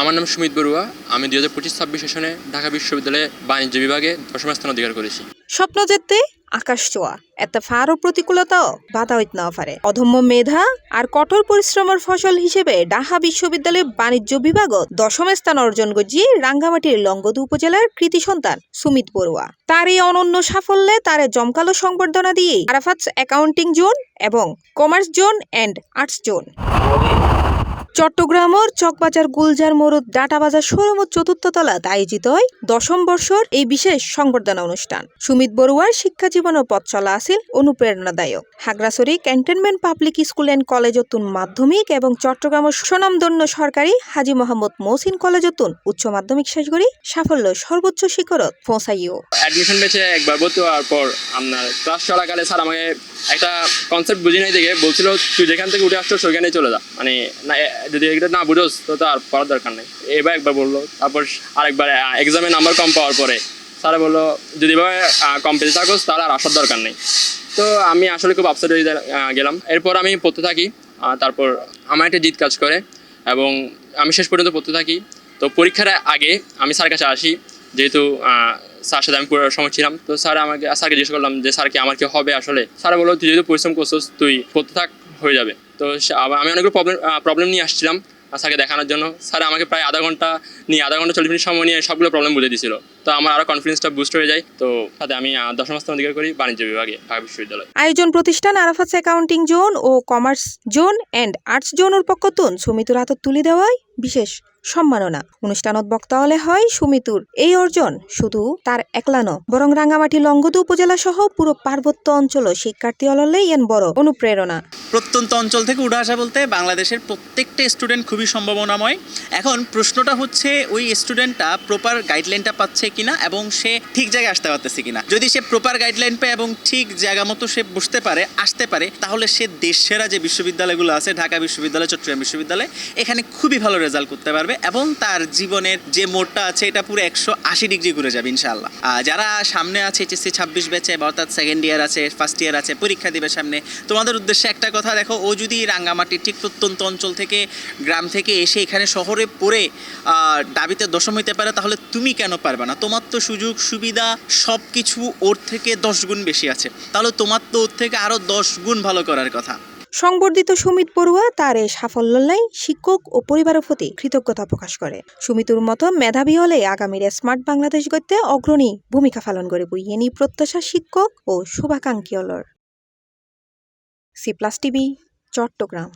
আমার নাম সুমিত বড়ুয়া। আমি 2025-26 সেশনে ঢাকা বিশ্ববিদ্যালয়ে বাণিজ্য বিভাগে 10ম স্থান অধিকার করেছি। স্বপ্ন যেতে আকাশ ছোঁয়া এতে ফারও প্রতিকূলতাও বাধা হইতে না পারে। অধম্য মেধা আর কঠোর পরিশ্রমের ফসল হিসেবে ঢাকা বিশ্ববিদ্যালয়ের বাণিজ্য বিভাগত 10ম স্থান অর্জন করছে রাঙ্গামাটির লংগদু উপজেলার কৃতি সন্তান সুমিত বড়ুয়া। তার এই অনন্য সাফল্যে তার জমকালো সংবর্ধনা দিয়ে আরাফাত অ্যাকাউন্টিং জোন এবং commerce zone and arts zone চট্টগ্রামের চকবাজার গুলজার মোড় ডাটা বাজার শোরুমের 4র্থ তলাত আয়োজিত হয় 10ম বর্ষর এই বিশেষ সংবর্ধনা অনুষ্ঠান। সুমিত বড়ুয়ার শিক্ষা জীবনের পথ চলা আছিল অনুপ্রেরণাদায়ক। Khagrachari cantonment public school and কলেজতুন মাধ্যমিক এবং চট্টগ্রামের স্বনামধন্য সরকারি হাজী মোহাম্মদ মহসিন কলেজতুন উচ্চ মাধ্যমিক শেষ করি সাফল্য সর্বোচ্চ শিখরত পৌঁছাইও। অ্যাডমিশন বেচে একবার ভর্তি হওয়ার পর আপনার ক্লাস চলাকালে স্যার আমাকে একটা কনসেপ্ট বুঝি নাই দেখে বলছিল, তুই যেখান থেকে উঠে আসছো সেখানেই চলে যা, মানে না যদি এটা না বুঝোস তো আর পড়ার দরকার নেই। এবার একবার বললো, তারপর আরেকবার এক্সামে নাম্বার কম পাওয়ার পরে স্যার বললো, যদি এভাবে কম পেতে থাকোস তাহলে আর আসার দরকার নেই। তো আমি আসলে খুব আপসেট হয়ে গেলাম। এরপর আমি পড়তে থাকি। তারপর আমার একটা জিদ কাজ করে এবং আমি শেষ পর্যন্ত পড়তে থাকি। তো পরীক্ষার আগে আমি স্যার কাছে আসি, যেহেতু স্যার সাথে আমি পুরো সময় ছিলাম। তো স্যারকে জিজ্ঞেস করলাম যে স্যার কি আমার কি হবে আসলে। স্যার বললো, তুই যেহেতু পরিশ্রম করছিস তুই পড়তে থাক, হয়ে যাবে। তো আমি অনেকগুলো প্রবলেম নিয়ে আসছিলাম স্যারকে দেখানোর জন্য। স্যার আমাকে প্রায় আধা ঘন্টা 40 মিনিট সময় নিয়ে সবগুলো প্রবলেম বুঝে দিয়েছিল। তো আমার আরও কনফিডেন্সটা বুস্ট হয়ে যায়। তো সাথে আমি 10ম স্থান অধিকার করি বাণিজ্য বিভাগে ঢাকা বিশ্ববিদ্যালয়। আয়োজন প্রতিষ্ঠান আরাফাত অ্যাকাউন্টিং জোন ও কমার্স জোন অ্যান্ড আর্টস জোনের পক্ষতুন সুমিতুর হাতত তুলে দেওয়ায় বিশেষ সম্মাননা। অনুষ্ঠানত বক্তা হলে হয় সুমিতুর এই অর্জন শুধু তার একলানো বরং রাঙ্গামাটি লংগদু উপজেলা সহ পুরো পার্বত্য অঞ্চল শিক্ষার্থী হলে এন বড় অনুপ্রেরণা। প্রত্যন্ত অঞ্চল থেকে উঠে আসা বলতে বাংলাদেশের প্রত্যেকটা স্টুডেন্ট খুবই সম্ভাবনাময়। এখন প্রশ্নটা হচ্ছে ওই স্টুডেন্টটা প্রপার গাইডলাইনটা পাচ্ছে কিনা এবং সে ঠিক জায়গায় আসতে পারতেছে কিনা। যদি সে প্রপার গাইডলাইন পায় এবং ঠিক জায়গা মতো সে বসতে পারে, আসতে পারে, তাহলে সে দেশসেরা যে বিশ্ববিদ্যালয়গুলো আছে, ঢাকা বিশ্ববিদ্যালয়, চট্টগ্রাম বিশ্ববিদ্যালয়, এখানে খুবই ভালো রেজাল্ট করতে পারবে এবং তার জীবনের যে মোড়টা আছে এটা পুরো 180 ডিগ্রি ঘুরে যাবে ইনশাআল্লাহ। যারা সামনে আছে HSC 26 ব্যাচে, অর্থাৎ সেকেন্ড ইয়ার আছে, ফার্স্ট ইয়ার আছে, পরীক্ষা দিবে সামনে, তোমাদের উদ্দেশ্যে একটা কথা, দেখো ও যদি রাঙ্গামাটির ঠিক প্রত্যন্ত অঞ্চল থেকে, গ্রাম থেকে এসে এখানে শহরে পড়ে দাবিতে 10ম হইতে পারে, তাহলে তুমি কেন পারবে না? তোমার তো সুযোগ সুবিধা সব কিছু ওর থেকে 10 গুণ বেশি আছে, তাহলে তোমার তো ওর থেকে আরও 10 গুণ ভালো করার কথা। সংবর্ধিত সুমিত বড়ুয়া তার এই সাফল্যই শিক্ষক ও পরিবারের প্রতি কৃতজ্ঞতা প্রকাশ করে। সুমিতুর মতো মেধাবী হলে আগামীর স্মার্ট বাংলাদেশ গড়তে অগ্রণী ভূমিকা পালন করে বইয়েনি প্রত্যাশা শিক্ষক ও শুভাকাঙ্ক্ষী হলর। C+ TV Chittagong.